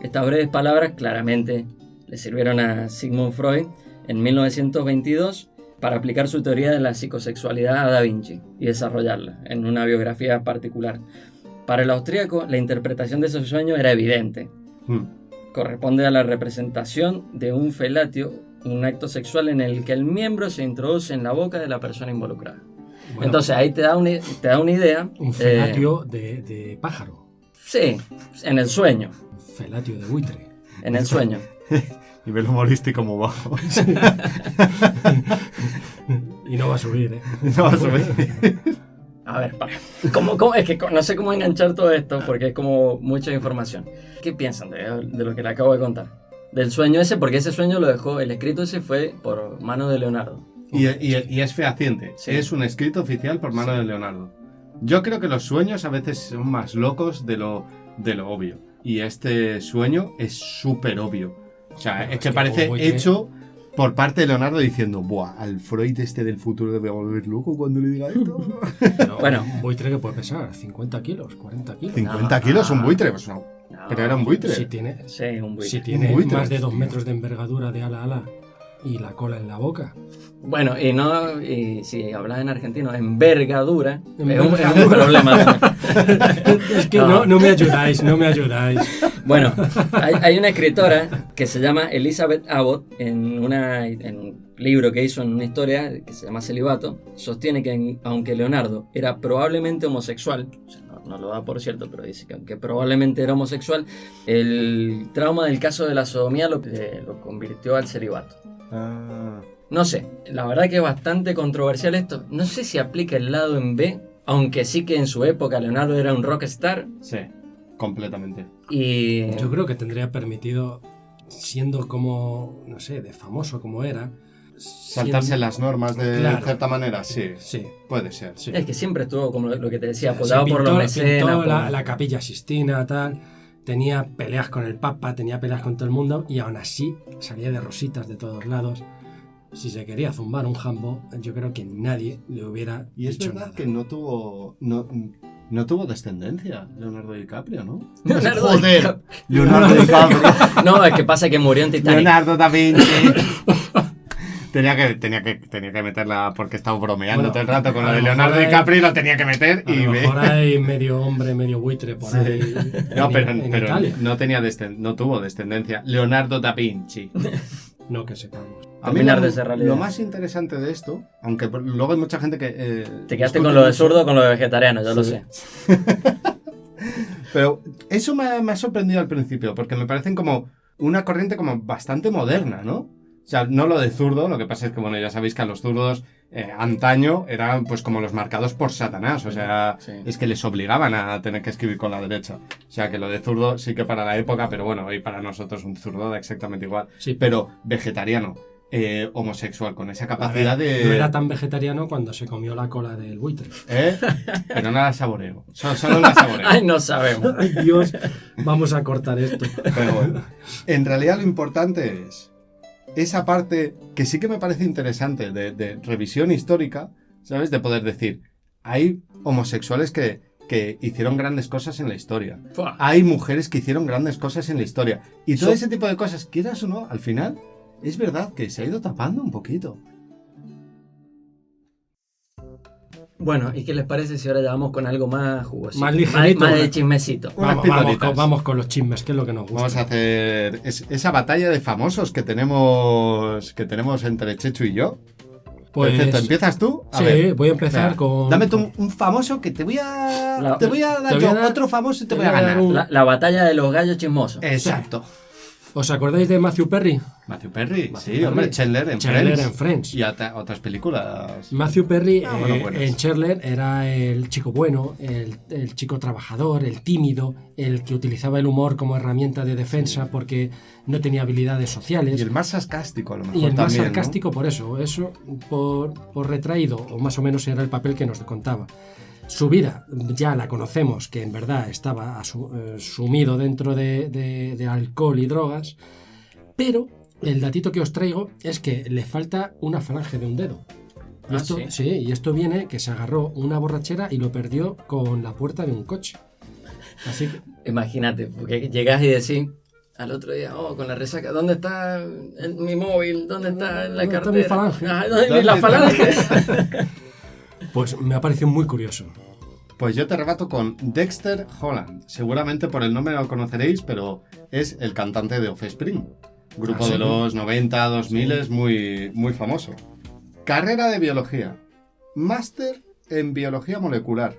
Estas breves palabras claramente le sirvieron a Sigmund Freud en 1922 para aplicar su teoría de la psicosexualidad a Da Vinci y desarrollarla en una biografía particular. Para el austríaco, la interpretación de ese sueño era evidente. Corresponde a la representación de un felatio, un acto sexual en el que el miembro se introduce en la boca de la persona involucrada. Bueno, Entonces ahí te da una idea. un felatio de pájaro. Sí, en el sueño. Un felatio de buitre. En el sueño. Nivel humorístico muy bajo. Y no va a subir, ¿eh? No vas a ver. A ver, para. ¿Cómo? Es que no sé cómo enganchar todo esto porque es como mucha información. ¿Qué piensan de lo que le acabo de contar? Del sueño ese, porque ese sueño lo dejó, el escrito ese fue por mano de Leonardo. Y es fehaciente. Sí. Es un escrito oficial por mano de Leonardo. Yo creo que los sueños a veces son más locos de lo obvio. Y este sueño es súper obvio. O sea, Bueno, es que es que parece como buitre- hecho por parte de Leonardo diciendo: buah, al Freud este del futuro debe volver loco cuando le diga esto. Pero Bueno. un buitre que puede pesar 50 kilos, 40 kilos. 50 kilos un buitre. Pues no. No. Pero era un buitre. Si tiene, Sí, un buitre. si tiene buitre. más de 2 metros de envergadura de ala a ala y la cola en la boca. Bueno, y si hablas en argentino, envergadura, es un Envergadura. problema. Es que no me ayudáis, no me ayudáis. Bueno, hay una escritora que se llama Elizabeth Abbott, en un libro que hizo en una historia que se llama Celibato, sostiene que aunque Leonardo era probablemente homosexual, o sea, no lo da por cierto, pero dice que aunque probablemente era homosexual, el trauma del caso de la sodomía lo convirtió al celibato. Ah. No sé, la verdad que es bastante controversial esto. No sé si aplica el lado en B, aunque sí que en su época Leonardo era un rockstar Sí, completamente. y... Yo creo que tendría permitido, siendo como, no sé, de famoso como era, Saltarse siendo- las normas de Claro. cierta manera, sí. Sí, Puede ser. sí. Es que siempre estuvo, como lo que te decía, Se apoyado por los mecenas. pintó por- la Capilla Sistina, tal. Tenía peleas con el Papa, tenía peleas con todo el mundo y aún así salía de rositas de todos lados. Si se quería zumbar un jambo, yo creo que nadie le hubiera Y es dicho verdad nada. que no tuvo descendencia Leonardo DiCaprio, ¿no? Leonardo Joder, DiCaprio. Leonardo DiCaprio. No, es que pasa que murió en Titanic. Leonardo da Vinci. Tenía que meterla porque estaba bromeando Bueno, todo el rato con a lo de lo mejor Leonardo hay- DiCaprio y lo tenía que meter. A Y lo mejor hay medio hombre, medio buitre por ahí No, en pero Italia. no tuvo descendencia. Leonardo da Vinci. No que sepamos. A mí Terminar de ser realidad. lo más interesante de esto, aunque luego hay mucha gente que... Te quedaste discute con lo de mucho, zurdo, con lo de vegetariano, yo lo Sí. sé. Pero eso me ha sorprendido al principio, porque me parecen como una corriente como bastante moderna, ¿no? O sea, no lo de zurdo, lo que pasa es que, bueno, ya sabéis que a los zurdos antaño eran pues como los marcados por Satanás, o sea, Sí. es que les obligaban a tener que escribir con la derecha. O sea, que lo de zurdo sí que para la época, pero bueno, hoy para nosotros un zurdo da exactamente igual. Sí, Pero vegetariano, homosexual, con esa capacidad No de... era tan vegetariano cuando se comió la cola del buitre. Pero no la saboreo, solo la saboreo. Ay, no sabemos. Ay, Dios, vamos a cortar esto. Pero bueno, en realidad lo importante es esa parte que sí que me parece interesante de revisión histórica, ¿sabes? De poder decir, hay homosexuales que hicieron grandes cosas en la historia. Fua. Hay mujeres que hicieron grandes cosas en la historia. Y todo So- ese tipo de cosas, quieras o no, al final, es verdad que se ha ido tapando un poquito. Bueno, ¿y qué les parece si ahora ya vamos con algo más jugosito? Más ligerito, Más de ¿no? chismecito. Unas Vamos, pildoritas. vamos con los chismes, que es lo que nos gusta. Vamos a hacer esa batalla de famosos que tenemos entre Chechu y yo. Pues, Perfecto, ¿empiezas tú? A sí, ver. voy a empezar Venga, con... Dame tú un famoso que te voy a dar te voy yo a dar- otro famoso y te te voy a voy a dar ganar. un- La batalla de los gallos chismosos. Exacto. ¿Os acordáis de Matthew Perry? Matthew Perry, Matthew sí, Perry. hombre, Chandler en Chandler Friends. en Friends. Y otras películas. Matthew Perry buenas. en Chandler era el chico bueno, el chico trabajador, el tímido, el que utilizaba el humor como herramienta de defensa porque no tenía habilidades sociales. Y el más sarcástico, a lo mejor. Y el más también, sarcástico por eso por retraído, o más o menos era el papel que nos contaba. Su vida ya la conocemos, que en verdad estaba sumido dentro de alcohol y drogas, pero el datito que os traigo es que le falta una falange de un dedo. Y esto, ¿sí? Y esto viene que se agarró una borrachera y lo perdió con la puerta de un coche. Así que, Imagínate, porque llegás y decís al otro día, con la resaca, ¿dónde está mi móvil? ¿Dónde está la ¿Dónde está cartera? mi falange? ¿Dónde la falange? pues me ha parecido muy curioso. Pues yo te rebato con Dexter Holland. Seguramente por el nombre no lo conoceréis, pero es el cantante de Offspring. Grupo ¿sí? de los 90, 2000, es muy, muy famoso. Carrera de biología. Máster en biología molecular.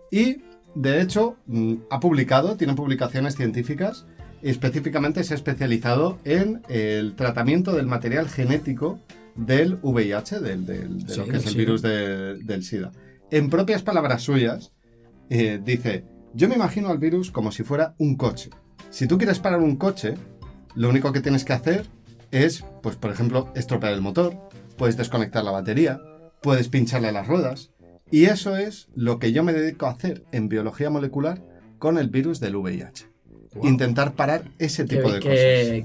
Y, de hecho, tiene publicaciones científicas y específicamente se ha especializado en el tratamiento del material genético del VIH, de lo que es el virus del SIDA. En propias palabras suyas, dice, yo me imagino al virus como si fuera un coche. Si tú quieres parar un coche, lo único que tienes que hacer es, pues por ejemplo, estropear el motor, puedes desconectar la batería, puedes pincharle las ruedas, y eso es lo que yo me dedico a hacer en biología molecular con el virus del VIH. Wow. Intentar parar ese tipo de cosas.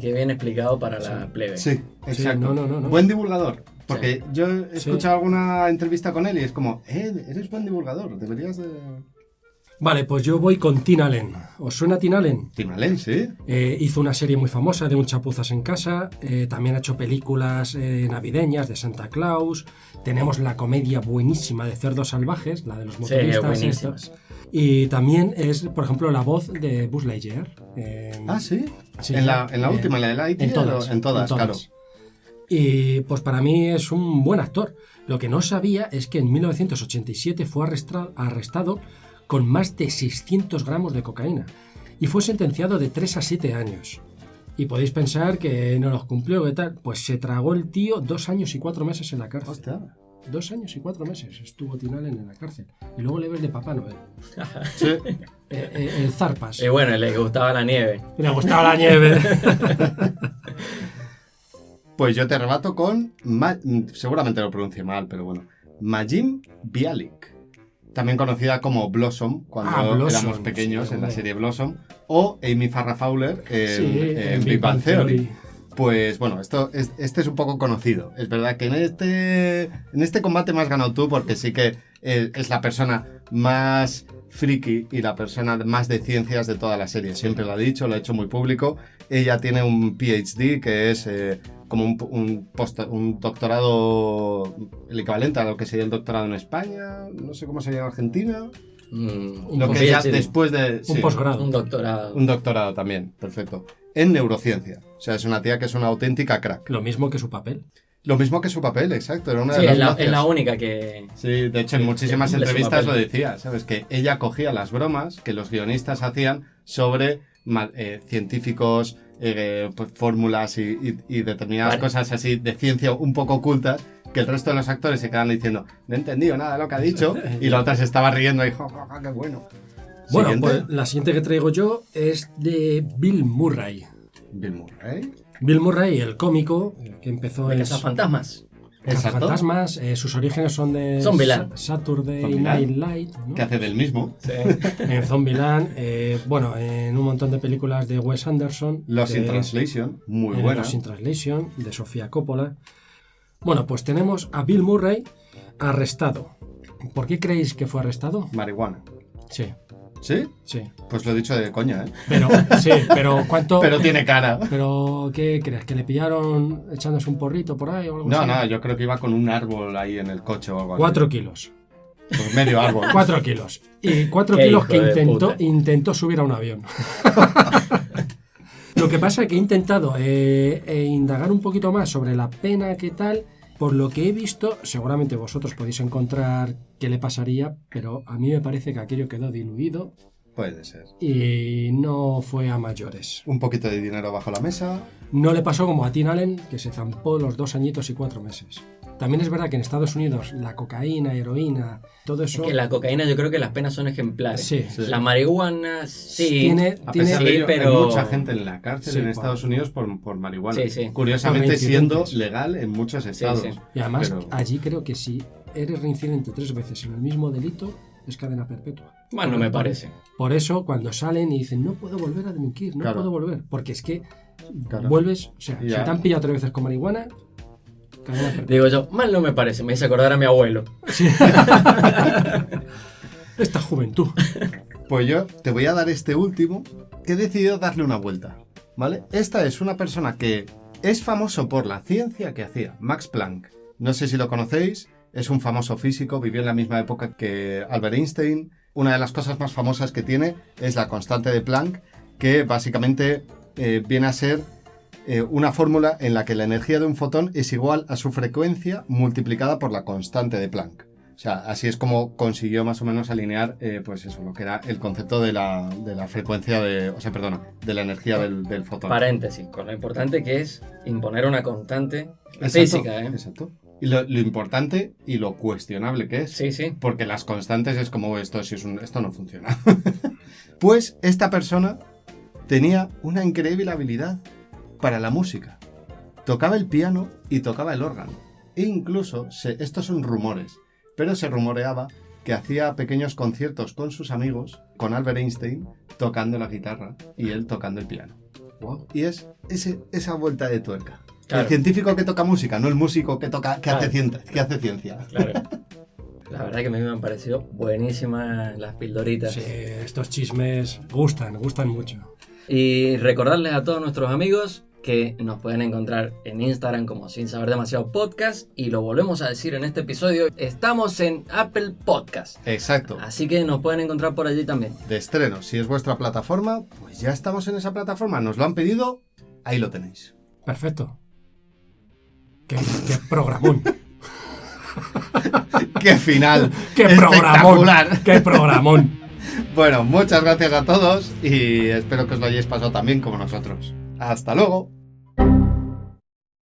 Que bien explicado para la plebe. Sí, exacto. Sí, no. Buen divulgador. Porque yo he escuchado alguna entrevista con él y es como, eres buen divulgador, deberías de... Vale, pues yo voy con Tim Allen. ¿Os suena Tim Allen? Tim Allen, sí. Hizo una serie muy famosa de un chapuzas en casa. También ha hecho películas navideñas de Santa Claus. Tenemos la comedia buenísima de Cerdos Salvajes, la de los motoristas. Estos. Y también es, por ejemplo, la voz de Buzz Lightyear. ¿Sí? Sí, en la última, la de Lightyear. En todas, claro. Y pues para mí es un buen actor. Lo que no sabía es que en 1987 fue arrestado con más de 600 gramos de cocaína y fue sentenciado de 3 a 7 años. Y podéis pensar que no los cumplió, ¿qué tal? Pues se tragó el tío 2 años y 4 meses en la cárcel. Hostia. 2 años y 4 meses estuvo Tim Allen en la cárcel. Y luego le ves de Papá Noel. Sí. El Zarpas. Y bueno, le gustaba la nieve. Le gustaba la nieve. Pues yo te rebato con, seguramente lo pronuncie mal, pero bueno, Majin Bialik. También conocida como Blossom, cuando éramos pequeños, en la serie Blossom. O Amy Farrah Fowler en Big Bang Theory. Pues bueno, este es un poco conocido. Es verdad que en este combate me has ganado tú, porque sí que es la persona más friki y la persona más de ciencias de toda la serie. Siempre lo ha dicho, lo ha hecho muy público. Ella tiene un PhD, que es como un doctorado, el equivalente a lo que sería el doctorado en España, no sé cómo sería en Argentina. Lo que ya después de... Un posgrado. Un doctorado. Un doctorado también, perfecto. En neurociencia. O sea, es una tía que es una auténtica crack. Lo mismo que su papel. Lo mismo que su papel, exacto. Era una Sí, de las es gracias. la única que... Sí, de hecho en muchísimas cumple su entrevistas papel. lo decía, ¿sabes? Que ella cogía las bromas que los guionistas hacían sobre científicos, pues, fórmulas y determinadas cosas así de ciencia un poco ocultas, que el resto de los actores se quedaban diciendo, no he entendido nada de lo que ha dicho, y la otra se estaba riendo y dijo, qué bueno. Bueno, Siguiente. pues la siguiente que traigo yo es de Bill Murray. Bill Murray. Bill Murray, el cómico, que empezó De en Cazafantasmas. Exacto. Fantasmas, sus orígenes son de Zombieland. Saturday Zombieland. Night Light, ¿no? Que hace del mismo. En Zombieland, bueno, en un montón de películas de Wes Anderson. Lost in de- Translation, muy en buena. Lost in Translation, de Sofía Coppola. Bueno, pues tenemos a Bill Murray arrestado. ¿Por qué creéis que fue arrestado? Marihuana. Sí, ¿Sí? sí. Pues lo he dicho de coña, ¿eh? Pero ¿cuánto? Pero tiene cara. ¿Pero qué crees? ¿Que le pillaron echándose un porrito por ahí o algo No, así? no, yo creo que iba con un árbol ahí en el coche o algo así. 4 kilos. Pues medio árbol. 4 kilos. Y 4 Qué kilos hijo que de puta. intentó subir a un avión. Lo que pasa es que he intentado indagar un poquito más sobre la pena que tal. Por lo que he visto, seguramente vosotros podéis encontrar qué le pasaría, pero a mí me parece que aquello quedó diluido Puede ser. Y no fue a mayores. Un poquito de dinero bajo la mesa. No le pasó como a Tim Allen, que se zampó los 2 añitos y 4 meses. También es verdad que en Estados Unidos la cocaína, heroína, todo eso... Es que la cocaína yo creo que las penas son ejemplares. Sí. La marihuana sí. Tiene- A pesar de sí, ello, pero- hay mucha gente en la cárcel Sí, en por- Estados Unidos por marihuana. Sí, sí. Curiosamente Por siendo reincidentes. legal en muchos estados. sí. Y además, Pero- allí creo que si eres reincidente 3 veces en el mismo delito, es cadena perpetua. Bueno, no me parece. Por eso, cuando salen y dicen, no puedo volver a delinquir, no Claro. puedo volver. Porque es que Claro. vuelves, o sea, Ya. si te han pillado 3 veces con marihuana, cadena perpetua. Digo yo, mal no me parece, me hice acordar a mi abuelo. Esta juventud. Pues yo te voy a dar este último, que he decidido darle una vuelta, ¿vale? Esta es una persona que es famoso por la ciencia que hacía, Max Planck. No sé si lo conocéis, es un famoso físico, vivió en la misma época que Albert Einstein. Una de las cosas más famosas que tiene es la constante de Planck, que básicamente viene a ser una fórmula en la que la energía de un fotón es igual a su frecuencia multiplicada por la constante de Planck. O sea, así es como consiguió más o menos alinear, pues eso, lo que era el concepto de la frecuencia de la energía del fotón. Paréntesis, con lo importante que es imponer una constante Exacto, física, ¿eh? Exacto. Y lo importante y lo cuestionable que es. Sí, sí. Porque las constantes es como esto no funciona. Pues esta persona tenía una increíble habilidad para la música. Tocaba el piano y tocaba el órgano. E incluso, estos son rumores, pero se rumoreaba que hacía pequeños conciertos con sus amigos, con Albert Einstein, tocando la guitarra y él tocando el piano. Wow. Y es esa vuelta de tuerca. Claro. El científico que toca música, no el músico que Claro. hace ciencia. Claro. La verdad que a mí me han parecido buenísimas las pildoritas. Sí, estos chismes gustan mucho. Y recordarles a todos nuestros amigos que nos pueden encontrar en Instagram como Sin Saber Demasiado Podcast, y lo volvemos a decir en este episodio, estamos en Apple Podcast, Exacto. así que nos pueden encontrar por allí también. De estreno, si es vuestra plataforma, pues ya estamos en esa plataforma. Nos lo han pedido, ahí lo tenéis. Perfecto. Qué programón. ¡Qué final! ¡Qué programón! ¡Espectacular! ¡Qué programón! Bueno, muchas gracias a todos y espero que os lo hayáis pasado tan bien como nosotros. ¡Hasta luego!